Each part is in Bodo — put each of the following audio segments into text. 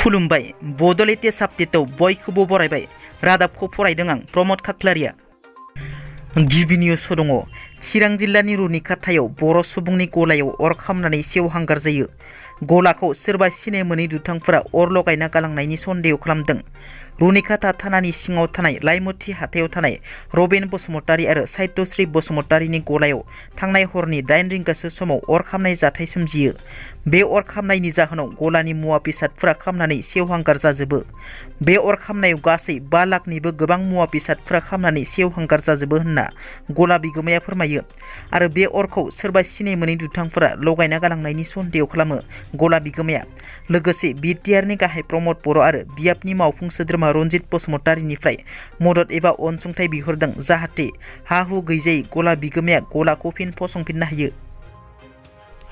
खुलुमबाय बड' लेटेस्ट आपडेटआव बयखौबो बरायबाय। रादाबखौ फरायदों आं प्रमद खाख्लारिया। गिबि निउस दङ। चिरां जिल्लानि रुनिखाथायाव बर' सुबुंनि गलायाव अर खामनानै सेवहांगार जायो। गलाखौ सोरबा सिनाय मोनै दुथांफोरा अर लगायना गालांनायनि सन्देह खालामदों। रुनिखाथा थानानि सिङाव थानाय लाइमुथि हाथायाव थानाय रबेन बसुमतारी आरो साहित्यश्री बसुमतारीनि गलायाव थांनाय हरनि 8 रिंगासो समाव अर खामनाय जाथाय सोमजियो। बे अर खामनायनि जाहोनाव गलानि मुवा बेसादफोरा खामनानै सेवहांगार जाजोबो। बे अर खामनायाव गासै 5 लाखनिबो गोबां मुवा बेसादफोरा खामनानै सेवहांगार जाजोबो होनना गला बिगोमाया फोरमायो। आरो बे अरखौ सोरबा सिनाय मोनै दुथांफोरा लगायना गालांनायनि सन्देह खालामो गला बिगोमाया। लोगोसे बिटिआरनि गाहाय प्रमद बर' आरो बियाबनि मावफुं सोद्रोमा रनजित बसुमतारीनिफ्राय मदद एबा अनसुंथाइ बिहरदों, जाहाथे हा हु गैजायै गला बिगोमाया गलाखौ फिन फसंफिननो हायो।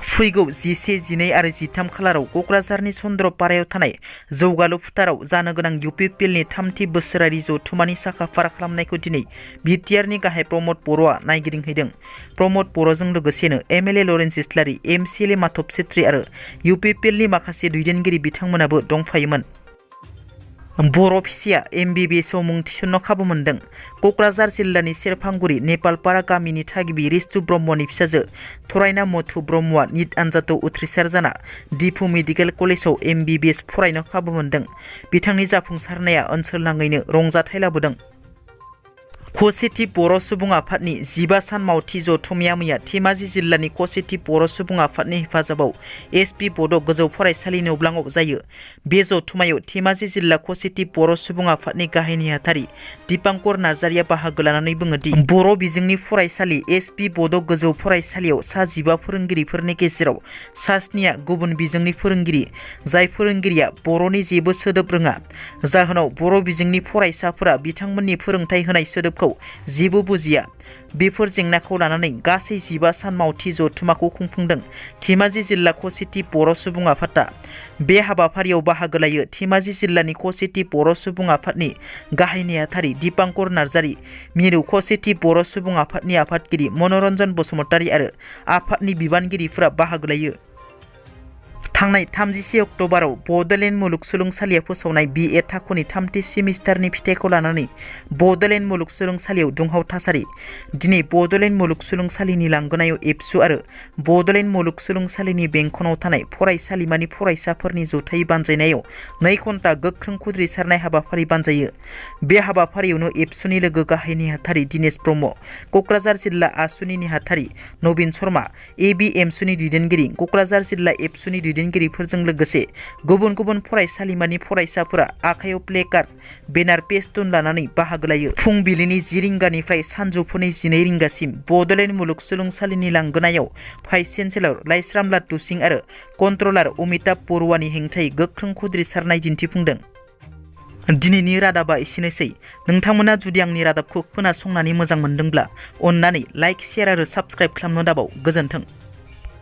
फैगौ 11, 12 आरो 13 खालाराव क'क्राझारनि चन्द्रपारायाव थानाय जौगालु फोथाराव जानो गोनां इउपिपिएलनि 3थि बोसोरारि जथुमानि साखाफारा खालामनायखौ दिनै बिटिआरनि गाहाय प्रमद बर'आ नायगिदिंहैदों। प्रमद बर'जों लोगोसेनो एमएलए लरेन्स इस्लारि, एमसिएलए माधब छेत्री आरो इउपिपिएलनि माखासे दैदेनगिरि बिथांमोनाबो दंफायोमोन। बर' फिसाया एमबिबिएसआव मुं थिसन्नो खाबु मोन्दों। क'क्राझार जिल्लानि सेरफांगुरि नेपालपारा गामिनि थागिबि रिस्तु ब्रह्मनि फिसाजो थरायना मधु ब्रह्मआ निट आनजादआव उथ्रिसार जाना डिफु मेडिकेल कलेजाव एमबिबिएस फरायनो खाबु मोन्दों। बिथांनि जाफुंसारनाया ओनसोलनाङैनो रंजाथाइ लाबोदों। खौसेथि बर' सुबुं आफादनि 15 सान मावथि जथुमाया मैया धेमाजि जिल्लानि खौसेथि बर' सुबुं आफादनि हेफाजाबाव एसपि बड' गोजौ फरायसालि नौब्लाङाव जायो। बे जथुमायाव धेमाजि जिल्ला खौसेथि बर' सुबुं आफादनि गाहाय नेहाथारि दिपांकर नार्जारिया बाहागो लानानै बुङोदि बर' बिजोंनि फरायसालि एसपि बड' गोजौ फरायसालियाव सा 15 फोरोंगिरिफोरनि गेजेराव सा 7आ गुबुन बिजोंनि फोरोंगिरि, जाय फोरोंगिरिया बर'नि जेबो सोदोब रोङा। जाहोनाव बर' बिजोंनि फरायसाफोरा बिथांमोननि फोरोंथाइ होनाय सोदोबखौ जेबो बुजिया। बेफोर जेंनाखौ लानानै गासै 15 सान मावथि जथुमाखौ खुंफुंदों धेमाजि जिल्ला खौसेथि बर' सुबुं आफादा। बे हाबाफारियाव बाहागो लायो धेमाजि जिल्लानि खौसेथि बर' सुबुं आफादनि गाहाय नेहाथारि दिपांकर नार्जारि, मिरु खौसेथि बर' सुबुं आफादनि आफादगिरि मनरन्जन बसुमतारी आरो आफादनि बिबानगिरिफोरा बाहागो लायो। थांनाय 31 अक्ट'बराव बड'लेण्ड मुलुगसोलोंसालिया फोसावनाय बिए थाखोनि 3थि सेमिस्टारनि फिथाइखौ लानानै बड'लेण्ड मुलुगसोलोंसालियाव दुंहाव थासारि। दिनै बड'लेण्ड मुलुगसोलोंसालिनि लांगोनायाव एबसु आरो बड'लेण्ड मुलुगसोलोंसालिनि बेंखनाव थानाय फरायसालिमानि फरायसाफोरनि जथायै बानजायनायाव 2 घन्टा गोख्रों खुद्रिसारनाय हाबाफारि बानजायो। बे हाबाफारियावनो एबसुनि लोगो गाहाय नेहाथारि दिनेश ब्रह्म, क'क्राझार जिल्ला आसुनि नेहाथारि नबिन शर्मा, एबिएमसुनि दैदेनगिरि, क'क्राझार जिल्ला एबसुनि दैदेनगिरिफोरजों लोगोसे गुबुन गुबुन फरायसालिमानि फरायसाफोरा आखायाव प्लेकार्ड, बेनार, पेस्टुन लानानै बाहागो लायो। फुंबिलिनि 10 रिंगानिफ्राय सानजौफुनि 12 रिंगासिम बड'लेण्ड मुलुगसोलोंसालिनि लांगोनायाव भाइस चेन्सेलर लाइस्राम लाटु सिं आरो कन्ट्रलार अमिताभ बरुवानि हेंथायै गोख्रों खुद्रिसारनाय दिन्थिफुंदों। दिनैनि रादाबा एसेनोसै। नोंथांमोना जुदि आंनि रादाबखौ खोनासंनानै मोजां मोनदोंब्ला अन्नानै लाइक, शेयार आरो साबस्क्राइब खालामनो दाबाव। गोजोन्थों।